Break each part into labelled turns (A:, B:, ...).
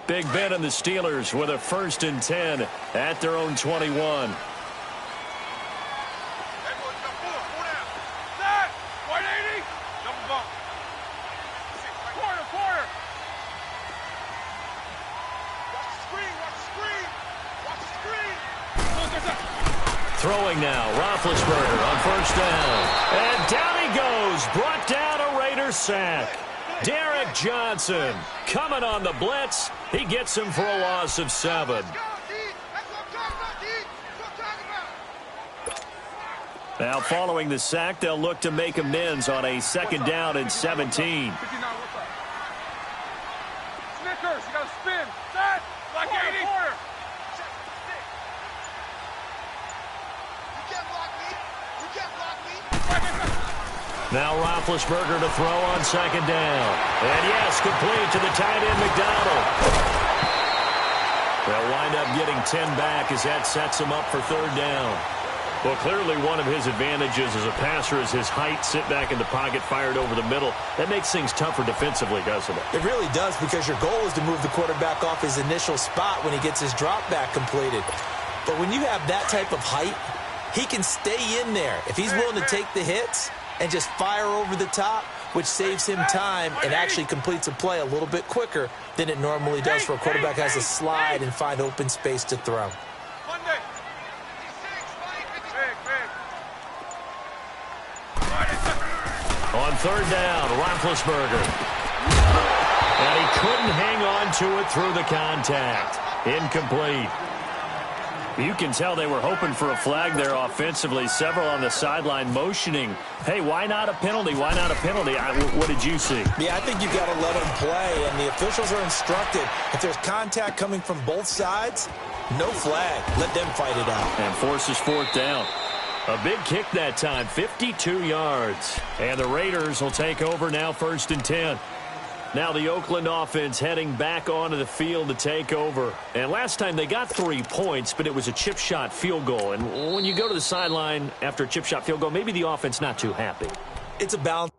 A: Big Ben and the Steelers with a 1st and 10 at their own 21. Throwing now, Roethlisberger on 1st down. And down he goes, brought down a Raider sack. Derek Johnson coming on the blitz. He gets him for a loss of 7. Now following the sack, they'll look to make amends on a 2nd down and 17.
B: Snickers, you got to spin. Set. Like 80.
A: Now Roethlisberger to throw on 2nd down. And yes, complete to the tight end, McDonald. They'll wind up getting 10 back as that sets him up for 3rd down. Well, clearly one of his advantages as a passer is his height, sit back in the pocket, fired over the middle. That makes things tougher defensively, doesn't it?
C: It really does, because your goal is to move the quarterback off his initial spot when he gets his drop back completed. But when you have that type of height, he can stay in there. If he's willing to take the hits and just fire over the top, which saves him time and actually completes a play a little bit quicker than it normally does for a quarterback has to slide and find open space to throw.
A: On 3rd down, Roethlisberger. And he couldn't hang on to it through the contact. Incomplete. You can tell they were hoping for a flag there offensively. Several on the sideline motioning, hey, why not a penalty? Why not a penalty? What did you see?
C: Yeah, I think you've got to let them play, and the officials are instructed. If there's contact coming from both sides, no flag. Let them fight it out.
A: And forces 4th down. A big kick that time, 52 yards. And the Raiders will take over now, 1st and 10. Now the Oakland offense heading back onto the field to take over. And last time they got 3 points, but it was a chip shot field goal. And when you go to the sideline after a chip shot field goal, maybe the offense not too happy.
C: It's a balance.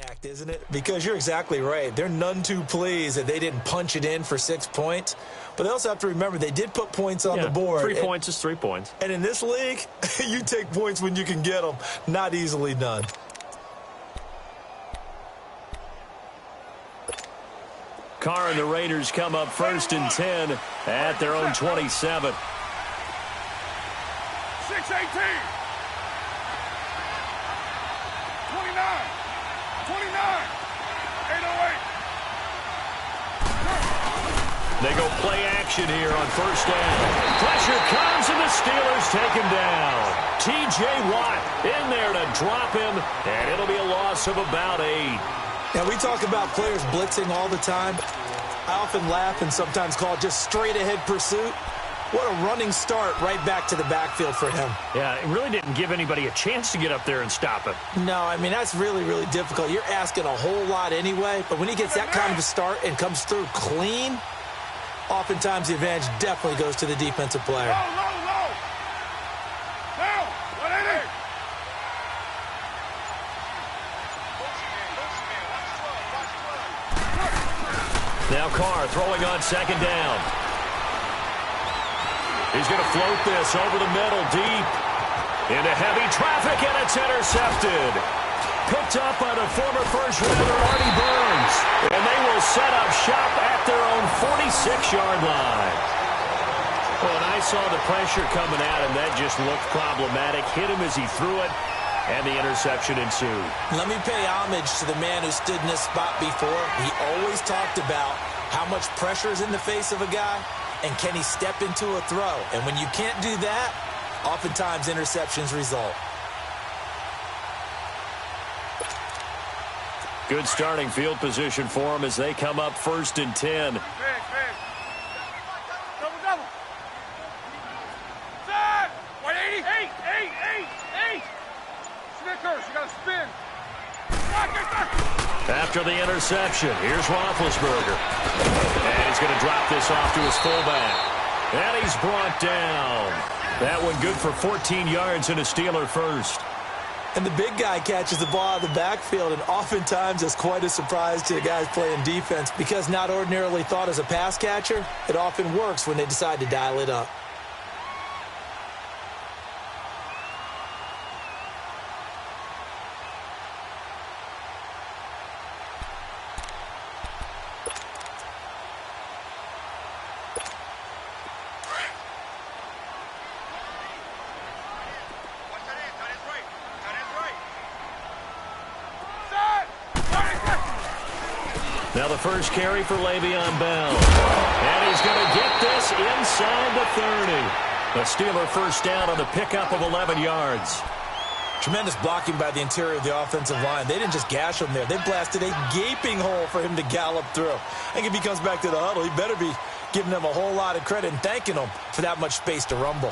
C: Act, isn't it? Because you're exactly right. They're none too pleased that they didn't punch it in for 6 points. But they also have to remember they did put points on the board.
A: 3 points is 3 points.
C: And in this league, you take points when you can get them. Not easily done.
A: Carr and the Raiders come up 1st and 10 at their own 27.
B: 6-18. 29. 29. 808.
A: They go play action here on 1st down. Pressure comes and the Steelers take him down. T.J. Watt in there to drop him, and it'll be a loss of about 8.
C: Now, we talk about players blitzing all the time. I often laugh and sometimes call it just straight-ahead pursuit. What a running start right back to the backfield for him.
A: Yeah, it really didn't give anybody a chance to get up there and stop him.
C: No, I mean, that's really, really difficult. You're asking a whole lot anyway, but when he gets that kind of a start and comes through clean, oftentimes the advantage definitely goes to the defensive player.
A: Now Carr throwing on second down. He's going to float this over the middle, deep into heavy traffic, and it's intercepted. Picked up by the former first-rounder Artie Burns. And they will set up shop at their own 46-yard line. Well, and I saw the pressure coming at him. That just looked problematic. Hit him as he threw it, and the interception ensued. Let
C: me pay homage to the man who stood in this spot before. He always talked about how much pressure is in the face of a guy, and can he step into a throw. And when you can't do that, oftentimes interceptions result.
A: Good starting field position for them as they come up 1st and 10.
B: Double. Set. 180. Eight. Snickers, you got to spin.
A: After the interception, here's Roethlisberger. And he's going to drop this off to his fullback. And he's brought down. That one good for 14 yards and a Steeler first.
C: And the big guy catches the ball out of the backfield, and oftentimes it's quite a surprise to the guys playing defense because not ordinarily thought as a pass catcher, it often works when they decide to dial it up.
A: Now the first carry for Le'Veon Bell. And he's going to get this inside the 30. A Steeler first down on the pickup of 11 yards.
C: Tremendous blocking by the interior of the offensive line. They didn't just gash him there. They blasted a gaping hole for him to gallop through. I think if he comes back to the huddle, he better be giving them a whole lot of credit and thanking them for that much space to rumble.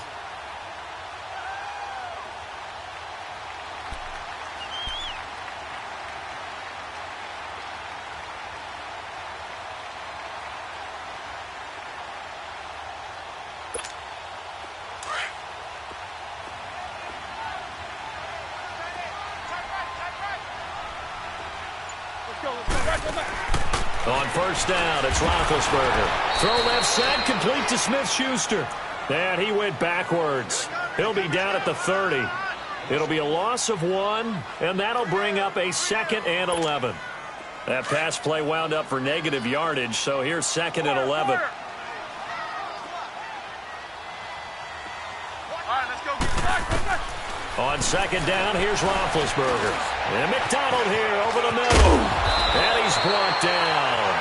A: On first down, it's Roethlisberger. Throw left side, complete to Smith-Schuster. And he went backwards. He'll be down at the 30. It'll be a loss of 1, and that'll bring up a 2nd and 11. That pass play wound up for negative yardage, so here's 2nd and 11. On second down, here's Roethlisberger. And McDonald here over the middle. And he's brought down.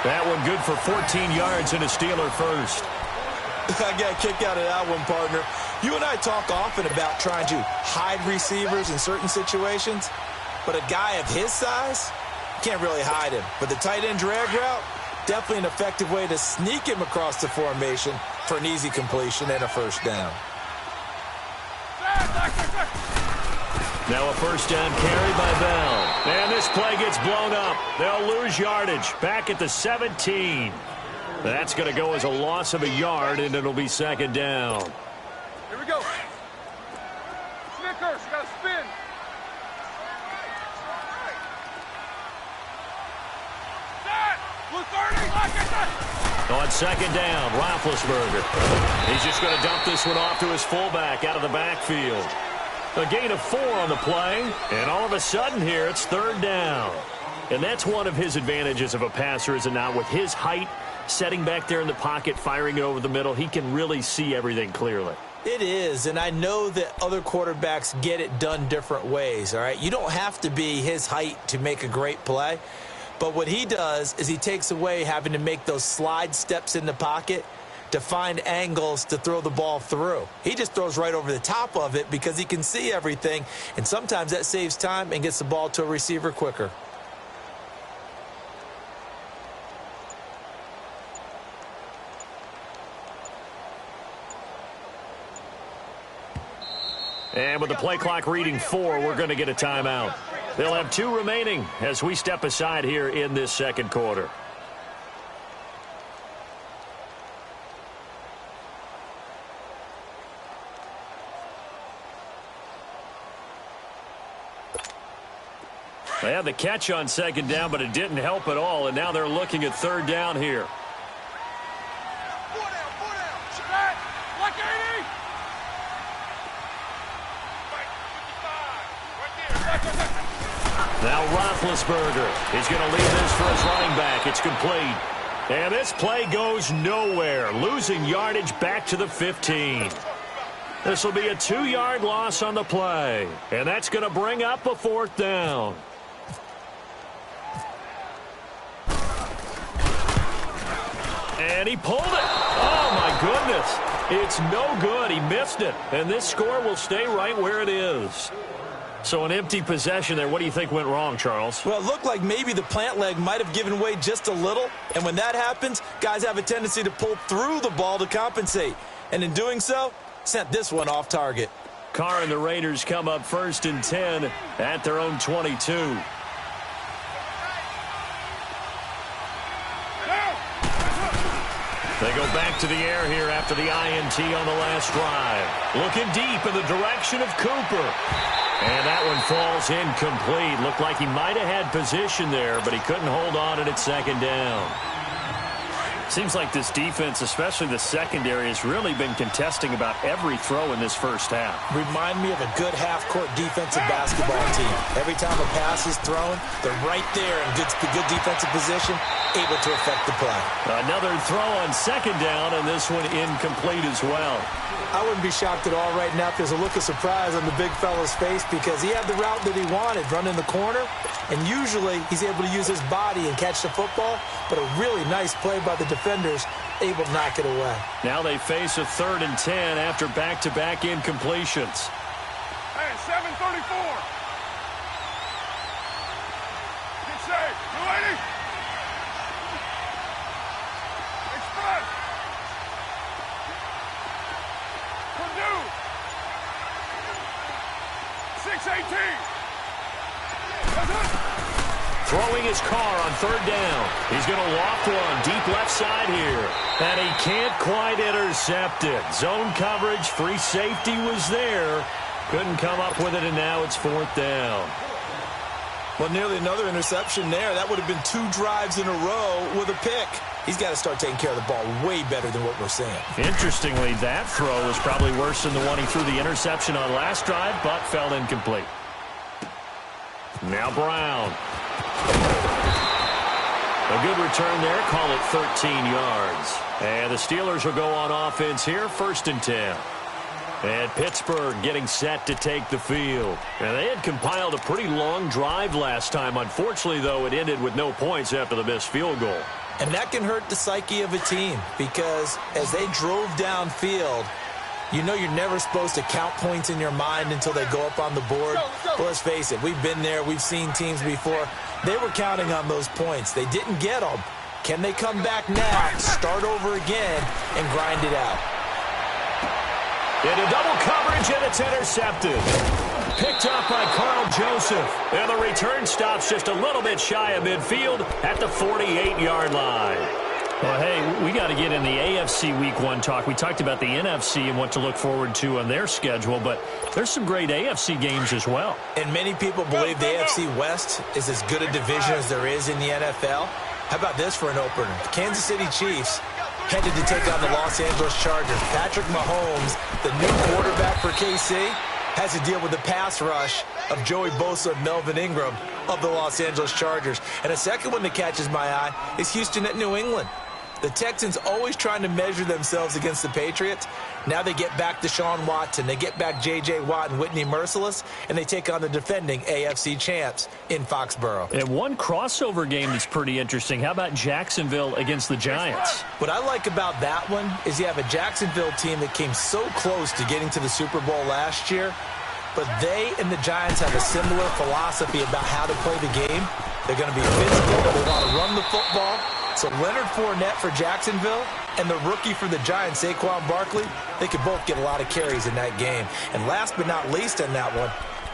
A: That one good for 14 yards and a Steeler first.
C: I got a kick out of that one, partner. You and I talk often about trying to hide receivers in certain situations, but a guy of his size, can't really hide him. But the tight end drag route, definitely an effective way to sneak him across the formation for an easy completion and a first down.
A: Now a first down carry by Bell. And this play gets blown up. They'll lose yardage back at the 17. That's going to go as a loss of a yard, and it'll be 2nd down.
B: Here we go. Snickers, you got to spin. Set. Blue 30.
A: On second down, Roethlisberger. He's just going to dump this one off to his fullback out of the backfield. A gain of 4 on the play, and all of a sudden here it's 3rd down. And that's one of his advantages of a passer, is it not? With his height, setting back there in the pocket, firing it over the middle, he can really see everything clearly.
C: It is, and I know that other quarterbacks get it done different ways, all right? You don't have to be his height to make a great play, but what he does is he takes away having to make those slide steps in the pocket to find angles to throw the ball through. He just throws right over the top of it because he can see everything, and sometimes that saves time and gets the ball to a receiver quicker.
A: And with the play clock reading 4, we're going to get a timeout. They'll have 2 remaining as we step aside here in this second quarter. They had the catch on second down, but it didn't help at all, and now they're looking at third down here. Now Roethlisberger is going to lead this for his running back. It's complete. And this play goes nowhere, losing yardage back to the 15. This will be a 2-yard loss on the play, and that's going to bring up a 4th down. And he pulled it. Oh, my goodness. It's no good. He missed it. And this score will stay right where it is. So an empty possession there. What do you think went wrong, Charles?
C: Well, it looked like maybe the plant leg might have given way just a little. And when that happens, guys have a tendency to pull through the ball to compensate. And in doing so, sent this one off target.
A: Carr and the Raiders come up 1st and 10 at their own 22. They go back to the air here after the INT on the last drive. Looking deep in the direction of Cooper. And that one falls incomplete. Looked like he might have had position there, but he couldn't hold on to it at second down. Seems like this defense, especially the secondary, has really been contesting about every throw in this first half.
C: Remind me of a good half-court defensive basketball team. Every time a pass is thrown, they're right there in good defensive position, able to affect the play.
A: Another throw on second down, and this one incomplete as well.
C: I wouldn't be shocked at all right now if there's a look of surprise on the big fella's face because he had the route that he wanted, run in the corner, and usually he's able to use his body and catch the football, but a really nice play by the defenders, able to knock it away.
A: Now they face a 3rd and 10 after back-to-back incompletions.
B: Hey, 7:34. Get safe. You ready? Express. Purdue. 6:18.
A: Throwing his car on 3rd down. He's going to loft one deep left side here. And he can't quite intercept it. Zone coverage, free safety was there. Couldn't come up with it, and now it's 4th down.
C: Well, nearly another interception there. That would have been 2 drives in a row with a pick. He's got to start taking care of the ball way better than what we're seeing.
A: Interestingly, that throw was probably worse than the one he threw the interception on last drive, but fell incomplete. Now Brown. A good return there. Call it 13 yards. And the Steelers will go on offense here, 1st and 10. And Pittsburgh getting set to take the field. And they had compiled a pretty long drive last time. Unfortunately, though, it ended with no points after the missed field goal.
C: And that can hurt the psyche of a team because as they drove downfield, you know you're never supposed to count points in your mind until they go up on the board. But let's face it, we've been there. We've seen teams before. They were counting on those points. They didn't get them. Can they come back now, start over again, and grind it out?
A: Into double coverage, and it's intercepted. Picked up by Carl Joseph. And the return stops just a little bit shy of midfield at the 48-yard line. Well, hey, we got to get in the AFC Week 1 talk. We talked about the NFC and what to look forward to on their schedule, but there's some great AFC games as well.
C: And many people believe the AFC West is as good a division as there is in the NFL. How about this for an opener? The Kansas City Chiefs headed to take on the Los Angeles Chargers. Patrick Mahomes, the new quarterback for KC, has to deal with the pass rush of Joey Bosa and Melvin Ingram of the Los Angeles Chargers. And a second one that catches my eye is Houston at New England. The Texans always trying to measure themselves against the Patriots. Now they get back Deshaun Watson. They get back J.J. Watt and Whitney Merciless, and they take on the defending AFC champs in Foxborough.
A: And one crossover game that's pretty interesting. How about Jacksonville against the Giants?
C: What I like about that one is you have a Jacksonville team that came so close to getting to the Super Bowl last year, but they and the Giants have a similar philosophy about how to play the game. They're going to be physical. They want to run the football. So Leonard Fournette for Jacksonville and the rookie for the Giants, Saquon Barkley, they could both get a lot of carries in that game. And last but not least on that one,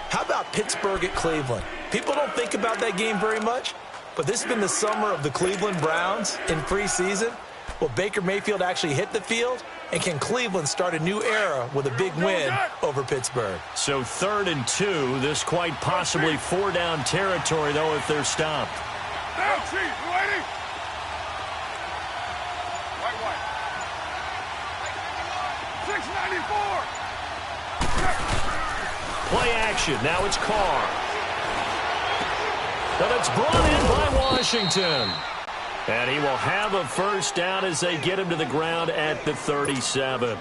C: how about Pittsburgh at Cleveland? People don't think about that game very much, but this has been the summer of the Cleveland Browns in preseason. Will Baker Mayfield actually hit the field? And can Cleveland start a new era with a big win over Pittsburgh?
A: So 3rd and 2, this quite possibly 4-down territory, though, if they're stopped.
B: Now, Chief, you waiting? White. 694.
A: Play action. Now it's Carr. But it's brought in by Washington. And he will have a first down as they get him to the ground at the 37.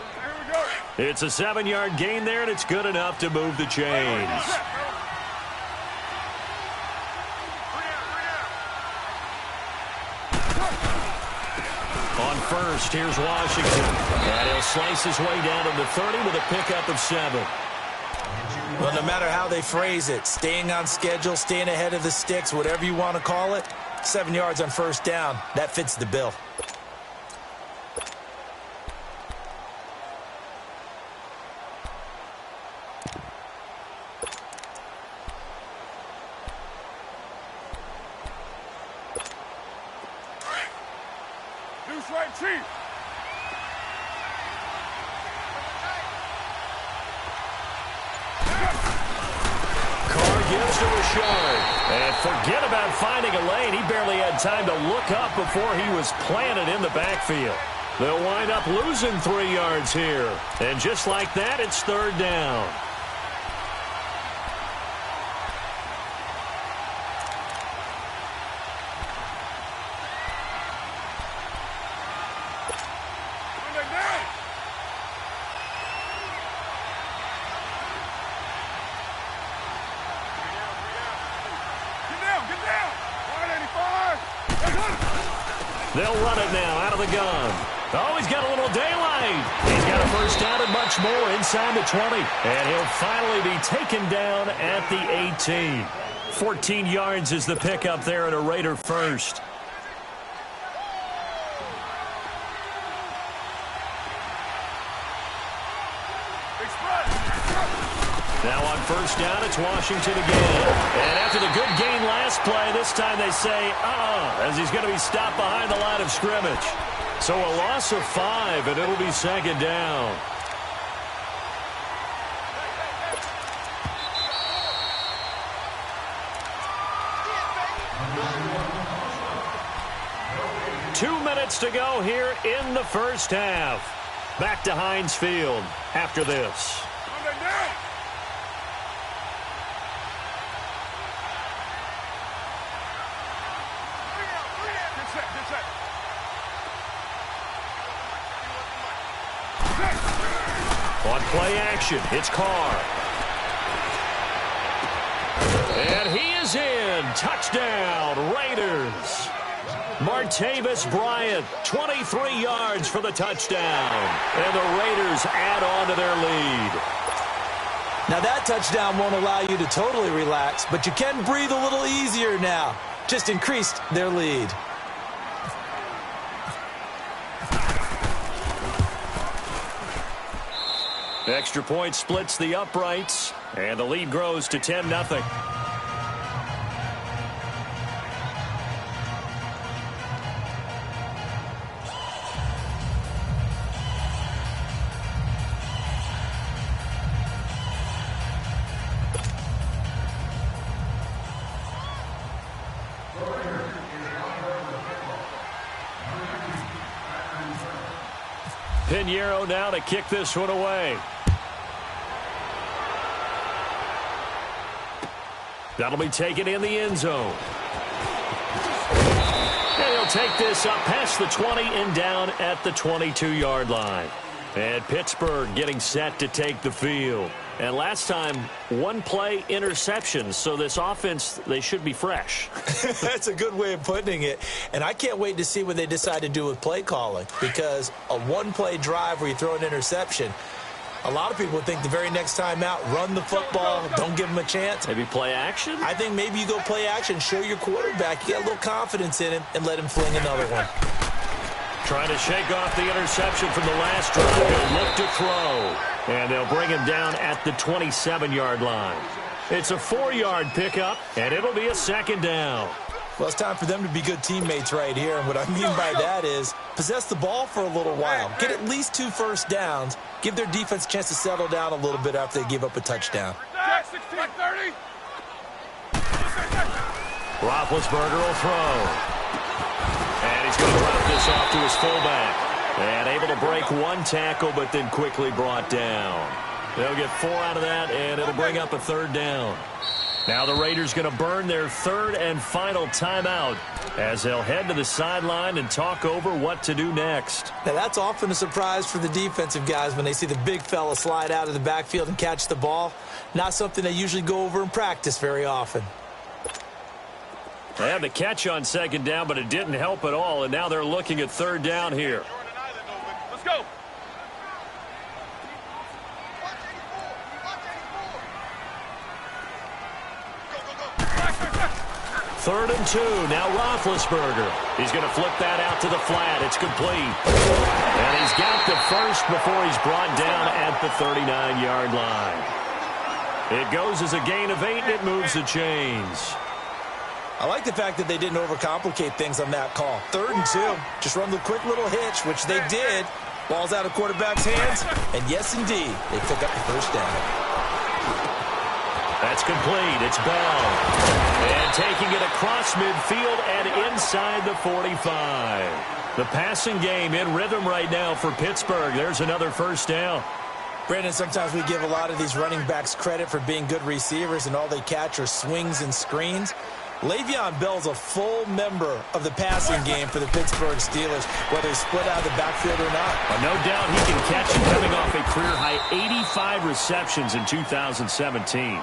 A: It's a 7-yard gain there, and it's good enough to move the chains. On first, here's Washington. And he'll slice his way down to the 30 with a pickup of 7.
C: Well, no matter how they phrase it, staying on schedule, staying ahead of the sticks, whatever you want to call it, 7 yards on first down, that fits the bill.
B: Deuce right, Chief.
A: Gives to Rashard. And forget about finding a lane. He barely had time to look up before he was planted in the backfield. They'll wind up losing 3 yards here. And just like that, it's 3rd down. They'll run it now out of the gun. Oh, he's got a little daylight. He's got a first down and much more inside the 20. And he'll finally be taken down at the 18. 14 yards is the pickup there and a Raider first. Now on first down, it's Washington again. And after the good gain last play, this time they say, as he's going to be stopped behind the line of scrimmage. So a loss of 5, and it'll be 2nd down. Two minutes to go here in the first half. Back to Heinz Field after this. On play action, it's Carr. And he is in. Touchdown, Raiders. Martavis Bryant, 23 yards for the touchdown. And the Raiders add on to their lead.
C: Now that touchdown won't allow you to totally relax, but you can breathe a little easier now. Just increased their lead.
A: Extra point splits the uprights, and the lead grows to 10-0. Pinheiro now to kick this one away. That'll be taken in the end zone. And he'll take this up past the 20 and down at the 22-yard line. And Pittsburgh getting set to take the field. And last time, one play interception. So this offense, they should be fresh.
C: That's a good way of putting it. And I can't wait to see what they decide to do with play calling. Because a one-play drive where you throw an interception, a lot of people would think the very next time out, run the football, don't give him a chance.
A: Maybe play action?
C: I think maybe you go play action, show your quarterback, you get a little confidence in him, and let him fling another one.
A: Trying to shake off the interception from the last drive. He'll look to throw. And they'll bring him down at the 27-yard line. It's a 4-yard pickup, and it'll be a second down.
C: Well, it's time for them to be good teammates right here. And what I mean by that is possess the ball for a little while. Get at least 2 first downs. Give their defense a chance to settle down a little bit after they give up a touchdown.
B: Jack 16, 30.
A: Roethlisberger will throw. And he's going to drop this off to his fullback. And able to break 1 tackle, but then quickly brought down. They'll get 4 out of that, and it'll bring up a 3rd down. Now the Raiders going to burn their 3rd and final timeout as they'll head to the sideline and talk over what to do next.
C: Now that's often a surprise for the defensive guys when they see the big fella slide out of the backfield and catch the ball. Not something they usually go over in practice very often.
A: They had the catch on 2nd down, but it didn't help at all, and now they're looking at 3rd down here.
B: Let's go.
A: Third and 2. Now Roethlisberger. He's going to flip that out to the flat. It's complete. And he's got the first before he's brought down at the 39-yard line. It goes as a gain of 8, and it moves the chains.
C: I like the fact that they didn't overcomplicate things on that call. 3rd and 2. Just run the quick little hitch, which they did. Ball's out of quarterback's hands. And yes, indeed, they pick up the first down.
A: That's complete. It's Bell. And taking it across midfield and inside the 45. The passing game in rhythm right now for Pittsburgh. There's another first down.
C: Brandon, sometimes we give a lot of these running backs credit for being good receivers, and all they catch are swings and screens. Le'Veon Bell's a full member of the passing game for the Pittsburgh Steelers, whether he's split out of the backfield or not.
A: Well, no doubt he can catch it, coming off a career-high 85 receptions in 2017.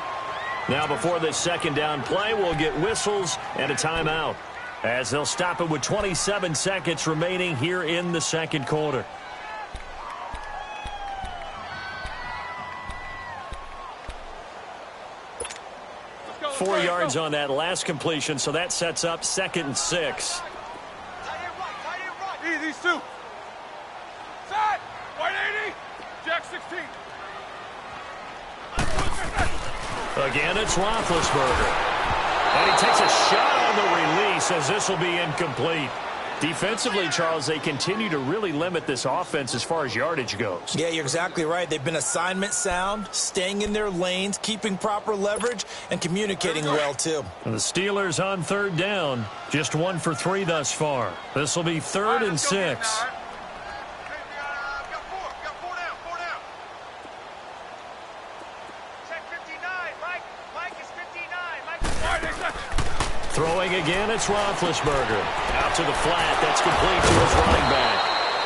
A: Now, before this 2nd down play, we'll get whistles and a timeout, as they'll stop it with 27 seconds remaining here in the 2nd quarter.
B: Go,
A: 4 yards on that last completion, so that sets up 2nd and 6.
B: These 2. Set. White 80. Jack 16.
A: Again, it's Roethlisberger. And he takes a shot on the release as this will be incomplete. Defensively, Charles, they continue to really limit this offense as far as yardage goes.
C: Yeah, you're exactly right. They've been assignment sound, staying in their lanes, keeping proper leverage, and communicating well, too.
A: And the Steelers on 3rd down, just 1 for 3 thus far. This will be 3rd and 6. Throwing again, it's Roethlisberger. Out to the flat, that's complete to his running back.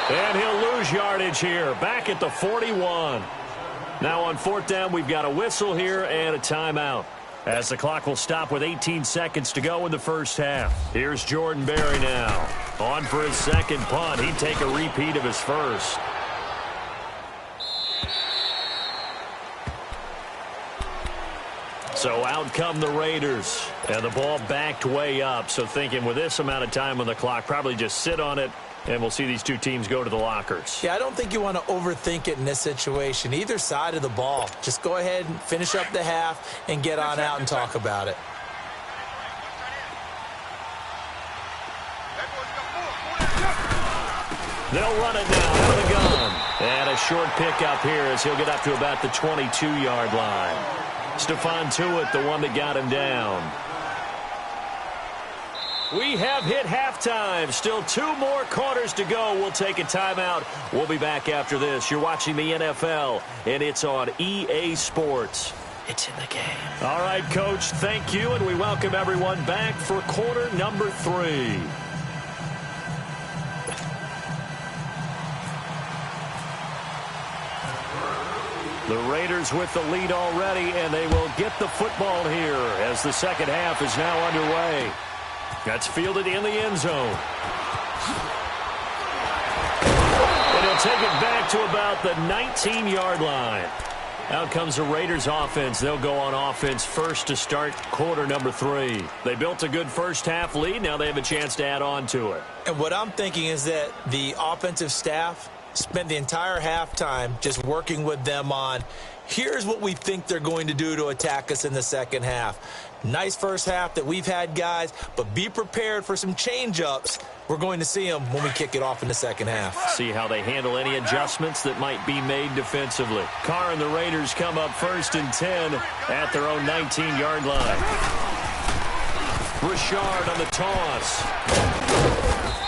A: And he'll lose yardage here, back at the 41. Now on 4th down, we've got a whistle here and a timeout, as the clock will stop with 18 seconds to go in the first half. Here's Jordan Berry now. On for his 2nd punt. He'd take a repeat of his first. So out come the Raiders, and the ball backed way up. So thinking with this amount of time on the clock, probably just sit on it, and we'll see these 2 teams go to the lockers.
C: Yeah, I don't think you want to overthink it in this situation. Either side of the ball. Just go ahead and finish up the half and get on out and talk about it.
A: They'll run it now out of the gun. And a short pickup here as he'll get up to about the 22-yard line. Stephon Tuitt, the one that got him down. We have hit halftime. Still 2 more quarters to go. We'll take a timeout. We'll be back after this. You're watching the NFL, and it's on EA Sports.
C: It's in the game.
A: All right, Coach, thank you, and we welcome everyone back for quarter number 3. The Raiders with the lead already, and they will get the football here as the 2nd half is now underway. That's fielded in the end zone. And he'll take it back to about the 19-yard line. Out comes the Raiders offense. They'll go on offense first to start quarter number 3. They built a good first half lead. Now they have a chance to add on to it.
C: And what I'm thinking is that the offensive staff spent the entire halftime just working with them on, here's what we think they're going to do to attack us in the second half. Nice first half that we've had, guys, but be prepared for some change-ups. We're going to see them when we kick it off in the second half.
A: See how they handle any adjustments that might be made defensively. Carr and the Raiders come up 1st and 10 at their own 19-yard line. Richard on the toss.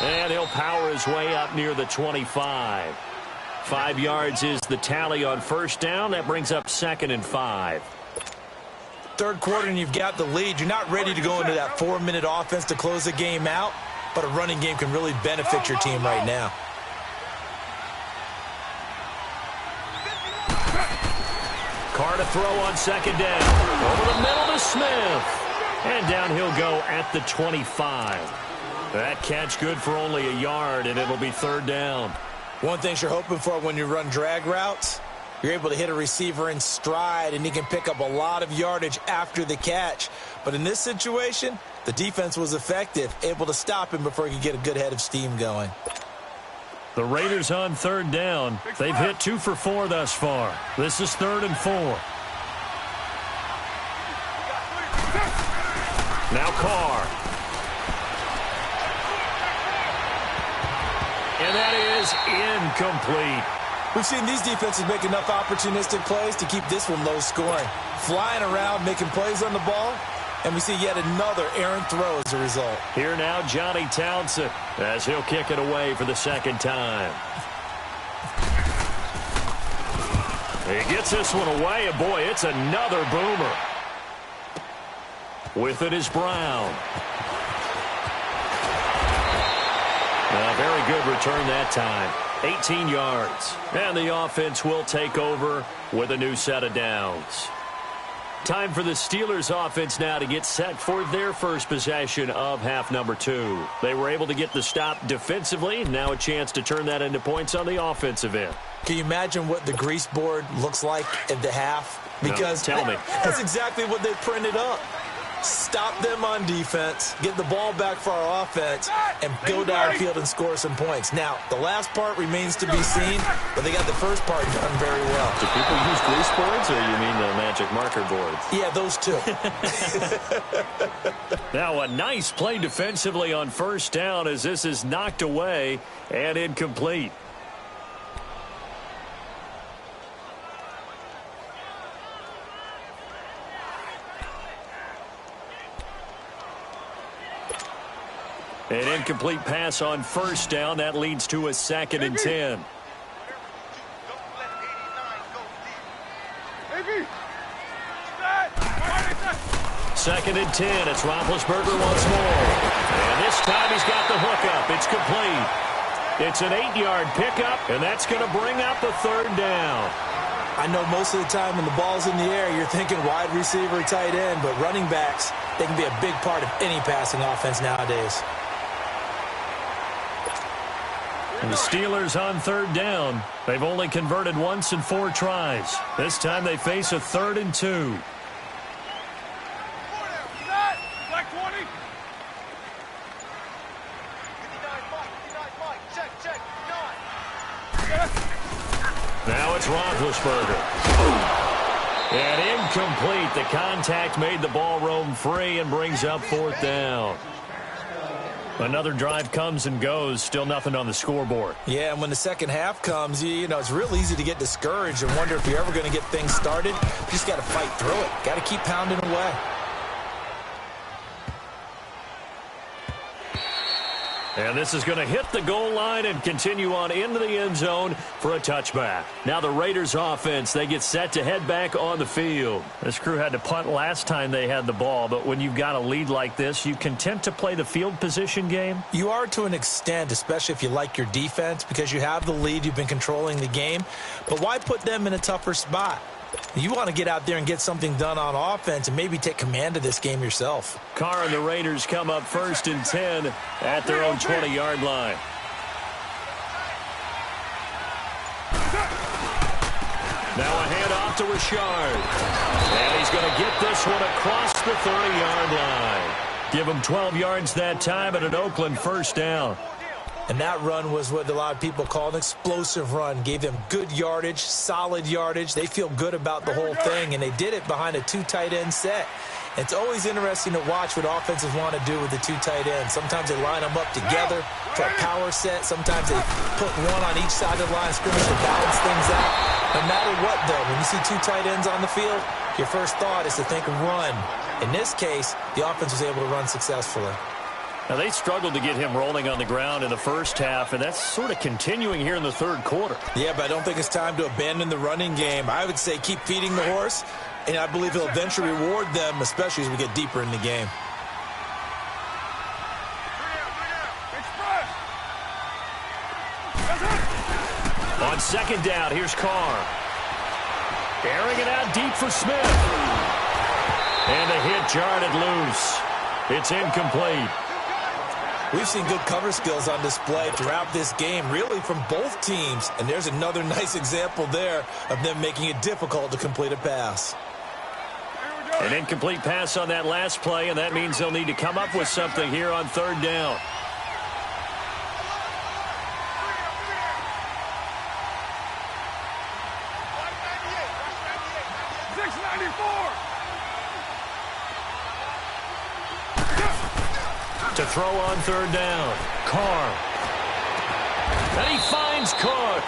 A: And he'll power his way up near the 25. 5 yards is the tally on first down. That brings up 2nd and 5.
C: Third quarter and you've got the lead. You're not ready to go into that 4-minute offense to close the game out, but a running game can really benefit your team right now.
A: Carr to throw on 2nd down. Over the middle to Smith. And down he'll go at the 25. That catch good for only a yard, and it'll be 3rd down.
C: One thing you're hoping for when you run drag routes, you're able to hit a receiver in stride, and he can pick up a lot of yardage after the catch. But in this situation, the defense was effective, able to stop him before he could get a good head of steam going.
A: The Raiders on 3rd down. They've hit 2 for 4 thus far. This is 3rd and 4. Now Carr. And that is incomplete.
C: We've seen these defenses make enough opportunistic plays to keep this one low scoring. Flying around, making plays on the ball, and we see yet another errant throw as a result.
A: Here now, Johnny Townsend, as he'll kick it away for the 2nd time. He gets this one away, and boy, it's another boomer. With it is Brown. A very good return that time. 18 yards. And the offense will take over with a new set of downs. Time for the Steelers offense now to get set for their first possession of half number 2. They were able to get the stop defensively. Now a chance to turn that into points on the offensive end.
C: Can you imagine what the grease board looks like at the half? Because
A: no, tell me.
C: That's exactly what they printed up. Stop them on defense, get the ball back for our offense, and go downfield and score some points. Now, the last part remains to be seen, but they got the first part done very well.
A: Do people use grease boards, or you mean the magic marker boards?
C: Yeah, those two.
A: Now, a nice play defensively on first down as this is knocked away and incomplete. An incomplete pass on first down. That leads to a 2nd and 10. Second and 10. It's Roethlisberger once more. And this time he's got the hookup. It's complete. It's an 8-yard pickup, and that's going to bring up a 3rd down.
C: I know most of the time when the ball's in the air, you're thinking wide receiver, tight end, but running backs, they can be a big part of any passing offense nowadays.
A: And the Steelers on 3rd down. They've only converted once in 4 tries. This time they face a 3rd and 2. Now it's Roethlisberger. And incomplete. The contact made the ball roam free and brings up 4th down. Another drive comes and goes. Still nothing on the scoreboard.
C: Yeah, and when the second half comes, you know, it's real easy to get discouraged and wonder if you're ever going to get things started. You just got to fight through it. Got to keep pounding away.
A: And this is going to hit the goal line and continue on into the end zone for a touchback. Now the Raiders offense, they get set to head back on the field. This crew had to punt last time they had the ball, but when you've got a lead like this, you content to play the field position game?
C: You are to an extent, especially if you like your defense, because you have the lead, you've been controlling the game. But why put them in a tougher spot? You want to get out there and get something done on offense and maybe take command of this game yourself.
A: Carr and the Raiders come up 1st and 10 at their own 20-yard line. Now a handoff to to Richard. And he's going to get this one across the 30-yard line. Give him 12 yards that time and an Oakland first down.
C: And that run was what a lot of people call an explosive run. Gave them good yardage, solid yardage. They feel good about the whole thing, and they did it behind a two tight end set. It's always interesting to watch what offenses want to do with the two tight ends. Sometimes they line them up together for a power set. Sometimes they put one on each side of the line of scrimmage to balance things out. No matter what, though, when you see two tight ends on the field, your first thought is to think run. In this case, the offense was able to run successfully.
A: Now, they struggled to get him rolling on the ground in the first half, and that's sort of continuing here in the third quarter.
C: Yeah, but I don't think it's time to abandon the running game. I would say keep feeding the horse, and I believe he'll eventually reward them, especially as we get deeper in the game.
A: On second down, here's Carr. Airing it out deep for Smith. And the hit jarred loose. It's incomplete.
C: We've seen good cover skills on display throughout this game, really from both teams. And there's another nice example there of them making it difficult to complete a pass.
A: An incomplete pass on that last play, and that means they'll need to come up with something here on third down. To throw on third down, Carr. And he finds Cook.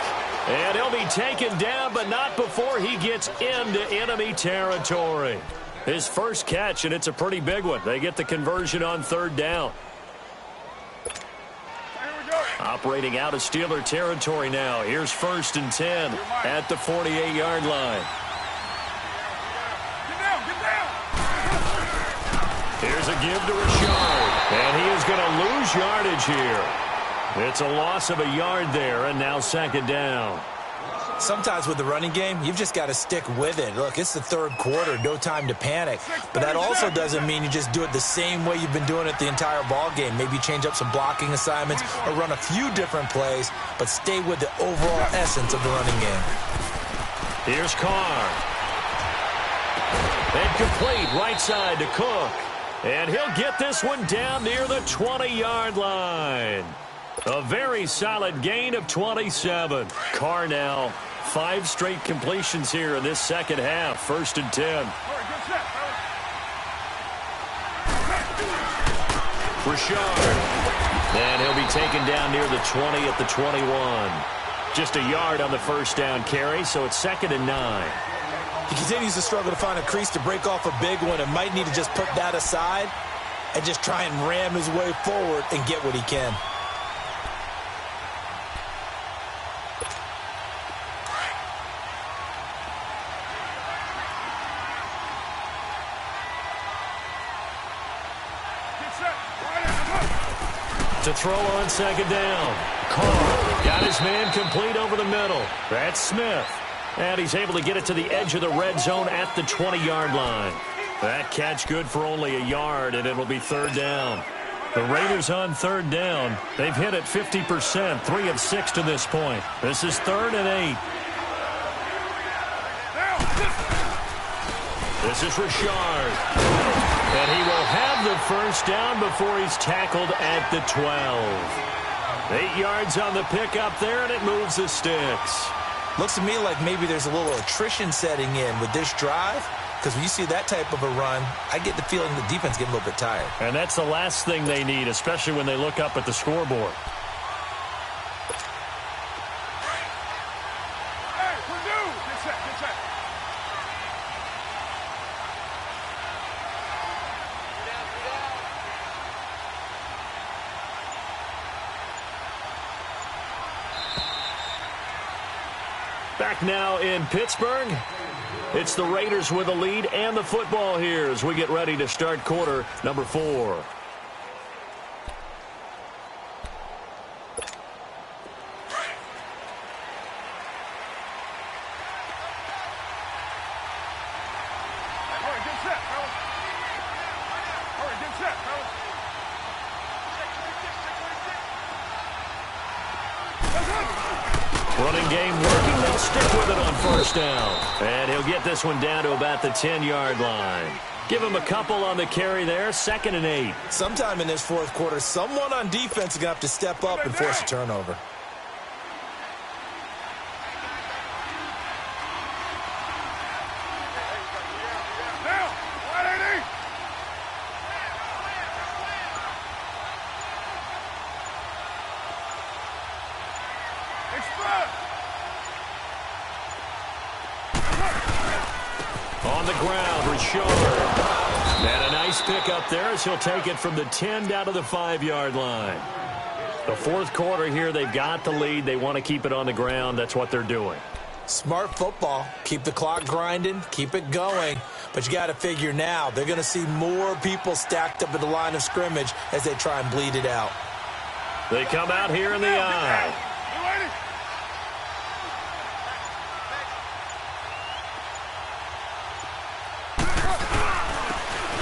A: And he'll be taken down, but not before he gets into enemy territory. His first catch, and it's a pretty big one. They get the conversion on third down. Operating out of Steeler territory now. Here's 1st and 10 at the 48-yard line. Here's a give to Richard, and he is going to lose yardage here. It's a loss of a yard there, and now second down.
C: Sometimes with the running game, you've just got to stick with it. Look, it's the third quarter, no time to panic. But that also doesn't mean you just do it the same way you've been doing it the entire ball game. Maybe change up some blocking assignments or run a few different plays, but stay with the overall essence of the running game.
A: Here's Carr. And complete right side to Cook. And he'll get this one down near the 20-yard line. A very solid gain of 27. Carr now 5 straight completions here in this second half. 1st and 10. Richard. And he'll be taken down near the 20 at the 21. Just a yard on the first down carry, so it's 2nd and 9.
C: He continues to struggle to find a crease to break off a big one and might need to just put that aside and just try and ram his way forward and get what he can.
A: To throw on second down. Carr got his man complete over the middle. That's Smith. And he's able to get it to the edge of the red zone at the 20-yard line. That catch good for only a yard, and it'll be third down. The Raiders on third down. They've hit it 50%, 3 of 6 to this point. This is 3rd and 8. This is Richard. And he will have the first down before he's tackled at the 12. 8 yards on the pickup there, and it moves the sticks.
C: Looks to me like maybe there's a little attrition setting in with this drive, because when you see that type of a run, I get the feeling the defense getting a little bit tired.
A: And that's the last thing they need, especially when they look up at the scoreboard. Back now in Pittsburgh. It's the Raiders with the lead and the football here as we get ready to start quarter number 4. Running game working. They'll stick with it on first down. And he'll get this one down to about the 10-yard line. Give him a couple on the carry there. 2nd and 8.
C: Sometime in this fourth quarter, someone on defense is going to have to step up and force a turnover.
A: On the ground, Richard. And a nice pick up there as he'll take it from the 10 down to the 5-yard line. The fourth quarter here, they've got the lead. They want to keep it on the ground. That's what they're doing.
C: Smart football. Keep the clock grinding. Keep it going. But you got to figure now, they're going to see more people stacked up at the line of scrimmage as they try and bleed it out.
A: They come out here in the eye.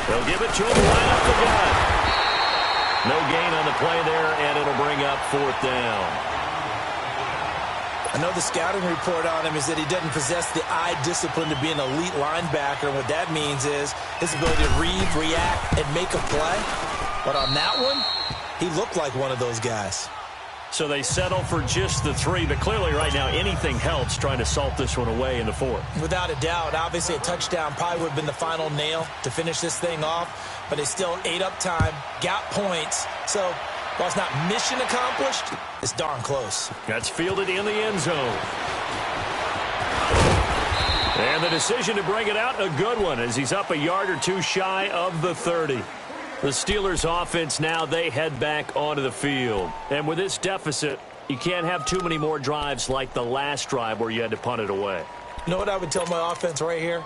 A: They'll give it to him right up the gut. No gain on the play there, and it'll bring up 4th down.
C: I know the scouting report on him is that he doesn't possess the eye discipline to be an elite linebacker. And what that means is his ability to read, react, and make a play. But on that one, he looked like one of those guys.
A: So they settle for just the 3, but clearly right now anything helps trying to salt this one away in the 4th.
C: Without a doubt, obviously a touchdown probably would have been the final nail to finish this thing off, but they still ate up time, got points. So while it's not mission accomplished, it's darn close.
A: That's fielded in the end zone. And the decision to bring it out, a good one, as he's up a yard or two shy of the 30. The Steelers offense now, they head back onto the field. And with this deficit, you can't have too many more drives like the last drive where you had to punt it away.
C: You know what I would tell my offense right here?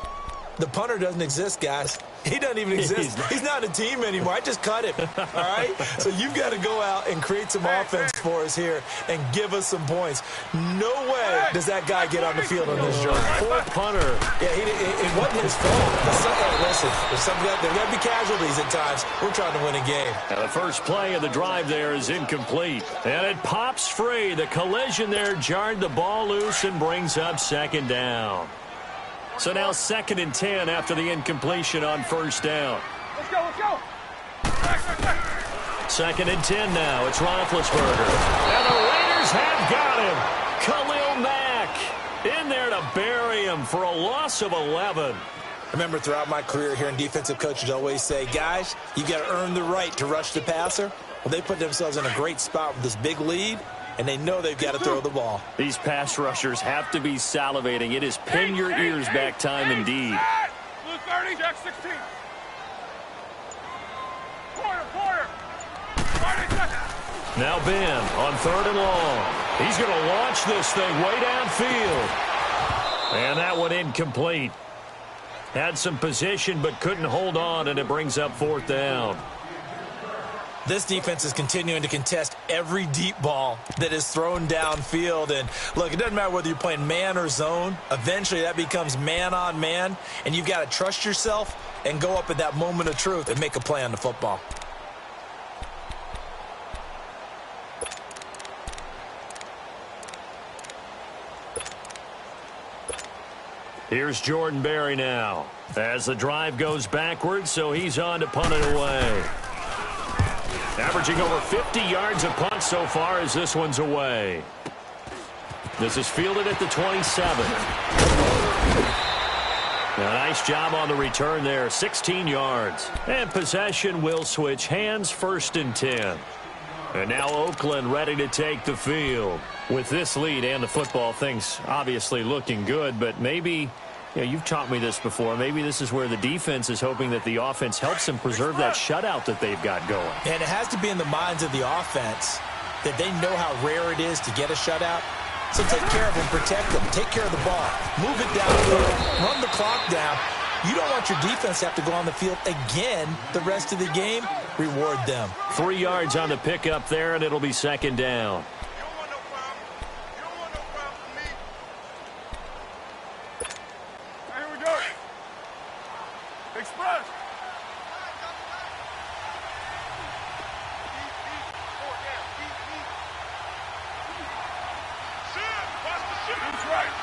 C: The punter doesn't exist, guys. He doesn't even exist. He's not a team anymore. I just cut him, all right? So you've got to go out and create some offense for us here and give us some points. No way does that guy get on the field on this drive.
A: Poor punter.
C: Yeah, it wasn't his fault. Listen, there got to be casualties at times. We're trying to win a game.
A: And the first play of the drive there is incomplete. And it pops free. The collision there jarred the ball loose and brings up 2nd down. So now 2nd and 10 after the incompletion on first down.
B: Let's go, let's go.
A: 2nd and 10 now. It's Roethlisberger. And the Raiders have got him. Khalil Mack in there to bury him for a loss of 11.
C: Remember, throughout my career here in defensive coaches always say, guys, you got to earn the right to rush the passer. Well, they put themselves in a great spot with this big lead, and they know they've got to throw the ball.
A: These pass rushers have to be salivating. It is pin your ears back time indeed.
B: Blue 30, Jack 16. Quarter.
A: Now Ben on 3rd and long. He's going to launch this thing way downfield. And that one incomplete. Had some position but couldn't hold on, and it brings up 4th down.
C: This defense is continuing to contest every deep ball that is thrown downfield. And, look, it doesn't matter whether you're playing man or zone. Eventually, that becomes man-on-man, and you've got to trust yourself and go up at that moment of truth and make a play on the football.
A: Here's Jordan Berry now as the drive goes backwards, so he's on to punt it away. Averaging over 50 yards a punt so far as this one's away. This is fielded at the 27. A nice job on the return there, 16 yards. And possession will switch hands, 1st and 10. And now Oakland ready to take the field. With this lead and the football, things obviously looking good, but maybe, you've taught me this before, maybe this is where the defense is hoping that the offense helps them preserve that shutout that they've got going.
C: And it has to be in the minds of the offense that they know how rare it is to get a shutout. So take care of them, protect them, take care of the ball, move it downfield, run the clock down. You don't want your defense to have to go on the field again the rest of the game. Reward them.
A: 3 yards on the pickup there, and it'll be 2nd down.
B: Here we go. Express. Who's right?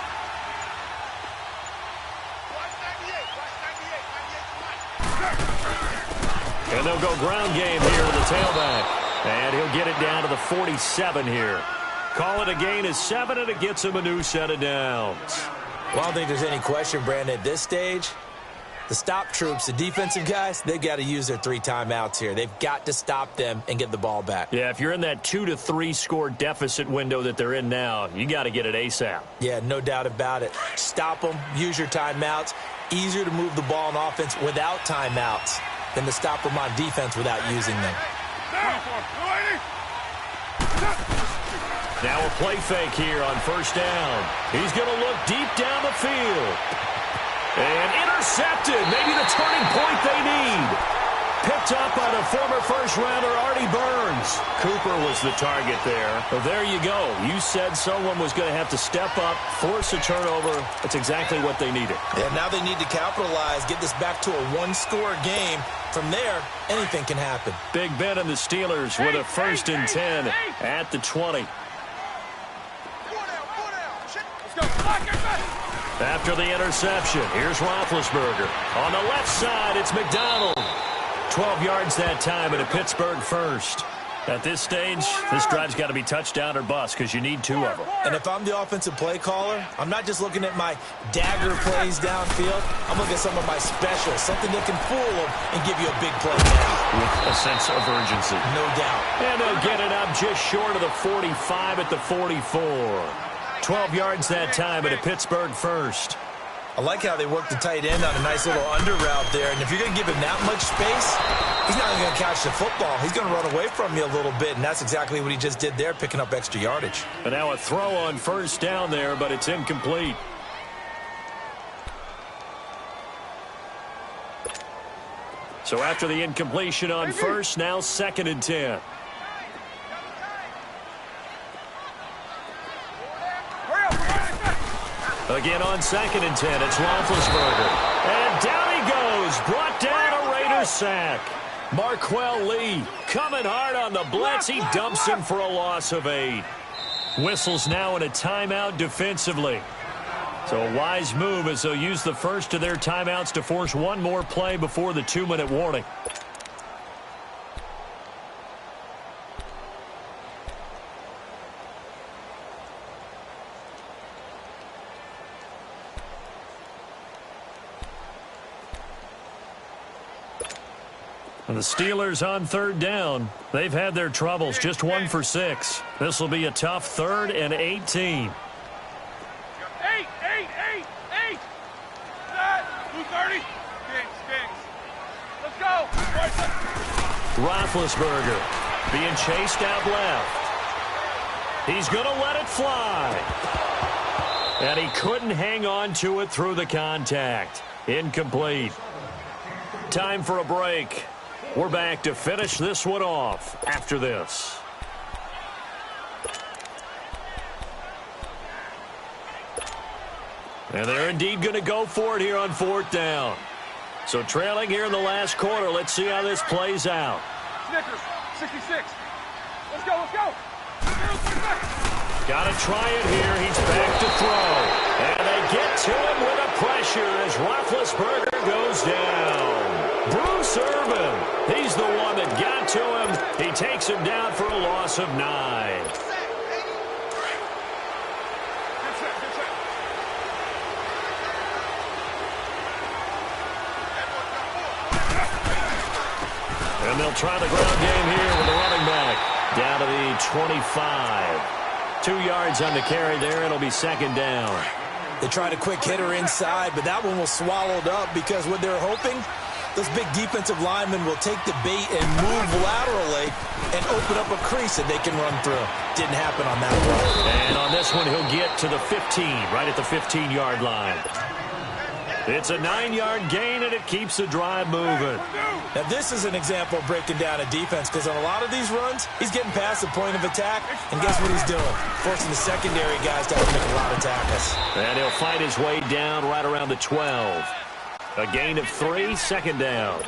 A: And they'll go ground game here to the tailback. And he'll get it down to the 47 here. Call it a gain of 7, and it gets him a new set of downs.
C: Well, I don't think there's any question, Brandon, at this stage. The stop troops, the defensive guys, they've got to use their 3 timeouts here. They've got to stop them and get the ball back.
A: Yeah, if you're in that 2 to 3 score deficit window that they're in now, you got to get it ASAP.
C: Yeah, no doubt about it. Stop them, use your timeouts. Easier to move the ball on offense without timeouts than to stop them on defense without using them.
A: Now a play fake here on first down. He's going to look deep down the field. And intercepted. Maybe the turning point they need. Picked up by the former first-rounder Artie Burns. Cooper was the target there. Well, there you go. You said someone was going to have to step up, force a turnover. That's exactly what they needed.
C: Yeah, now they need to capitalize, get this back to a 1-score game. From there, anything can happen.
A: Big Ben and the Steelers with a 1st and 10 at the 20. After the interception, here's Roethlisberger. On the left side, it's McDonald. 12 yards that time, and a Pittsburgh first. At this stage, this drive's got to be touchdown or bust because you need 2 of them.
C: And if I'm the offensive play caller, I'm not just looking at my dagger plays downfield. I'm looking at some of my specials, something that can fool them and give you a big play now.
A: With a sense of urgency.
C: No doubt.
A: And they'll get it up just short of the 45 at the 44. 12 yards that time, and a Pittsburgh first.
C: I like how they work the tight end on a nice little under route there. And if you're going to give him that much space, he's not going to catch the football. He's going to run away from you a little bit, and that's exactly what he just did there, picking up extra yardage.
A: And now a throw on first down there, but it's incomplete. So after the incompletion on first, now 2nd and 10. Again on 2nd and 10, it's Roethlisberger. And down he goes, brought down a Raiders sack. Marquell Lee coming hard on the blitz. He dumps him for a loss of 8. Whistles now in a timeout defensively. So a wise move as they'll use the first of their timeouts to force one more play before the 2-minute warning. And the Steelers on 3rd down. They've had their troubles, just 1 for 6. This will be a tough 3rd and 18.
B: 8. 230. Stinks. Let's go.
A: Roethlisberger being chased out left. He's going to let it fly. And he couldn't hang on to it through the contact. Incomplete. Time for a break. We're back to finish this one off after this. And they're indeed going to go for it here on 4th down. So trailing here in the last quarter. Let's see how this plays out.
B: Snickers, 66. Let's go.
A: Got to try it here. He's back to throw. And they get to him with a pressure as Roethlisberger goes down. Bruce Irvin, he's the one that got to him. He takes him down for a loss of 9. And they'll try the ground game here with the running back. Down to the 25. 2 yards on the carry there. It'll be 2nd down.
C: They tried a quick hitter inside, but that one was swallowed up because what they're hoping, those big defensive linemen will take the bait and move laterally and open up a crease that they can run through. Didn't happen on that one.
A: And on this one, he'll get to the 15, right at the 15-yard line. It's a 9-yard gain, and it keeps the drive moving.
C: Now, this is an example of breaking down a defense because on a lot of these runs, he's getting past the point of attack, and guess what he's doing? Forcing the secondary guys to have to make a lot of tackles.
A: And he'll fight his way down right around the 12. A gain of 3, 2nd down.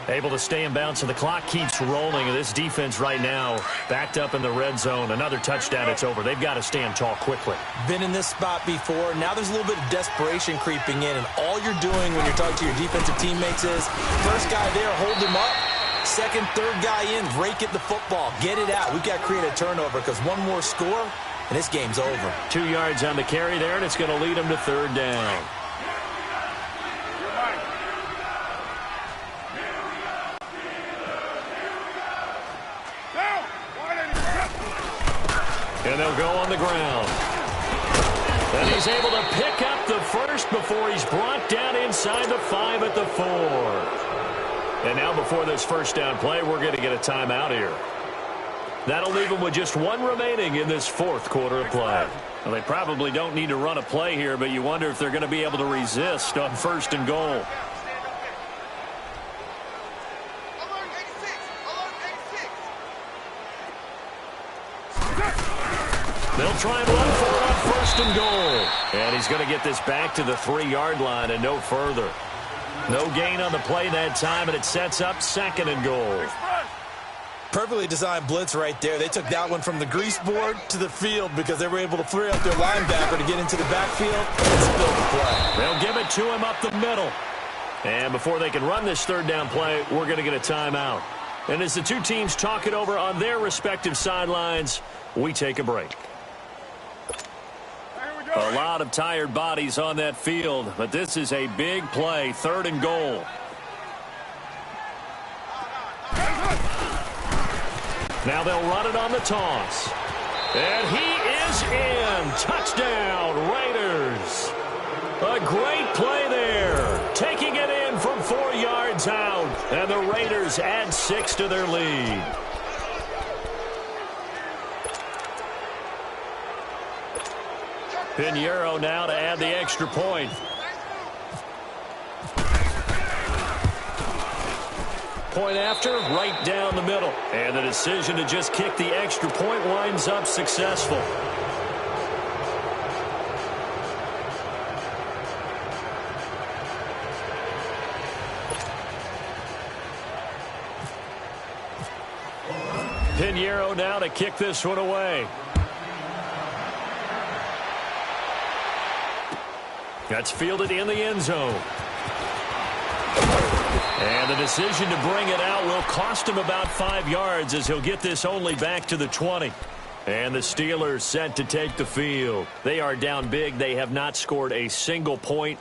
A: Able to stay in bounds, so the clock keeps rolling. And this defense right now backed up in the red zone. Another touchdown, it's over. They've got to stand tall quickly.
C: Been in this spot before. Now there's a little bit of desperation creeping in, and all you're doing when you're talking to your defensive teammates is first guy there, hold him up. Second, third guy in, rake at the football. Get it out. We've got to create a turnover because one more score, and this game's over. 2
A: yards on the carry there, and it's going to lead them to third down. And they'll go on the ground. And he's able to pick up the first before he's brought down inside the 5 at the 4. And now before this first down play, we're going to get a timeout here. That'll leave them with just 1 remaining in this fourth quarter of play. Well, they probably don't need to run a play here, but you wonder if they're going to be able to resist on first and goal. They'll try and run for it on first and goal. And he's going to get this back to the 3-yard line and no further. No gain on the play that time, and it sets up second and goal.
C: Perfectly designed blitz right there. They took that one from the grease board to the field because they were able to free up their linebacker to get into the backfield and spill the play.
A: They'll give it to him up the middle. And before they can run this third down play, we're going to get a timeout. And as the two teams talk it over on their respective sidelines, we take a break. A lot of tired bodies on that field, but this is a big play, third and goal. Now they'll run it on the toss. And he is in. Touchdown, Raiders. A great play there. Taking it in from 4 yards out. And the Raiders add 6 to their lead. Pinheiro now to add the extra point. Point after, right down the middle. And the decision to just kick the extra point winds up successful. Pinheiro now to kick this one away. That's fielded in the end zone. And the decision to bring it out will cost him about 5 yards as he'll get this only back to the 20. And the Steelers set to take the field. They are down big. They have not scored a single point.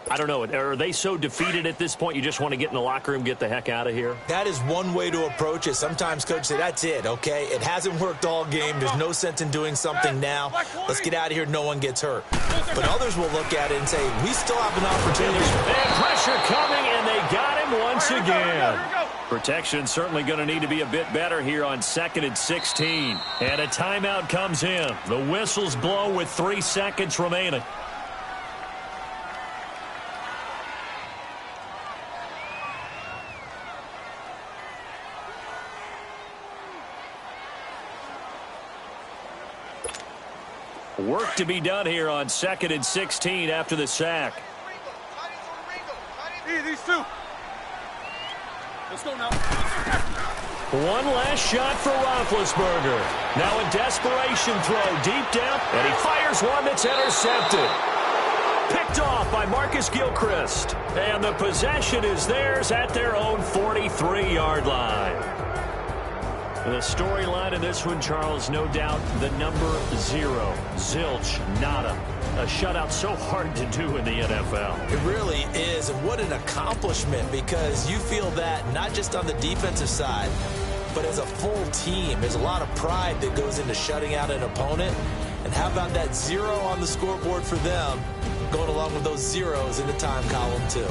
A: I don't know. Are they so defeated at this point you just want to get in the locker room, get the heck out of here?
C: That is one way to approach it. Sometimes coaches say, that's it, okay? It hasn't worked all game. There's no sense in doing something now. Let's get out of here. No one gets hurt. But others will look at it and say, we still have an opportunity.
A: And pressure coming, and they got him once again. Protection certainly going to need to be a bit better here on 2nd and 16. And a timeout comes in. The whistles blow with 3 seconds remaining. Work to be done here on 2nd and 16 after the sack.
B: These two. Let's go now.
A: One last shot for Roethlisberger. Now a desperation throw deep down, and he fires one that's intercepted. Picked off by Marcus Gilchrist. And the possession is theirs at their own 43-yard line. The storyline in this one, Charles, no doubt the number 0. Zilch, nada. A shutout so hard to do in the NFL.
C: It really is, and what an accomplishment, because you feel that not just on the defensive side, but as a full team. There's a lot of pride that goes into shutting out an opponent. And how about that 0 on the scoreboard for them, going along with those zeros in the time column, too.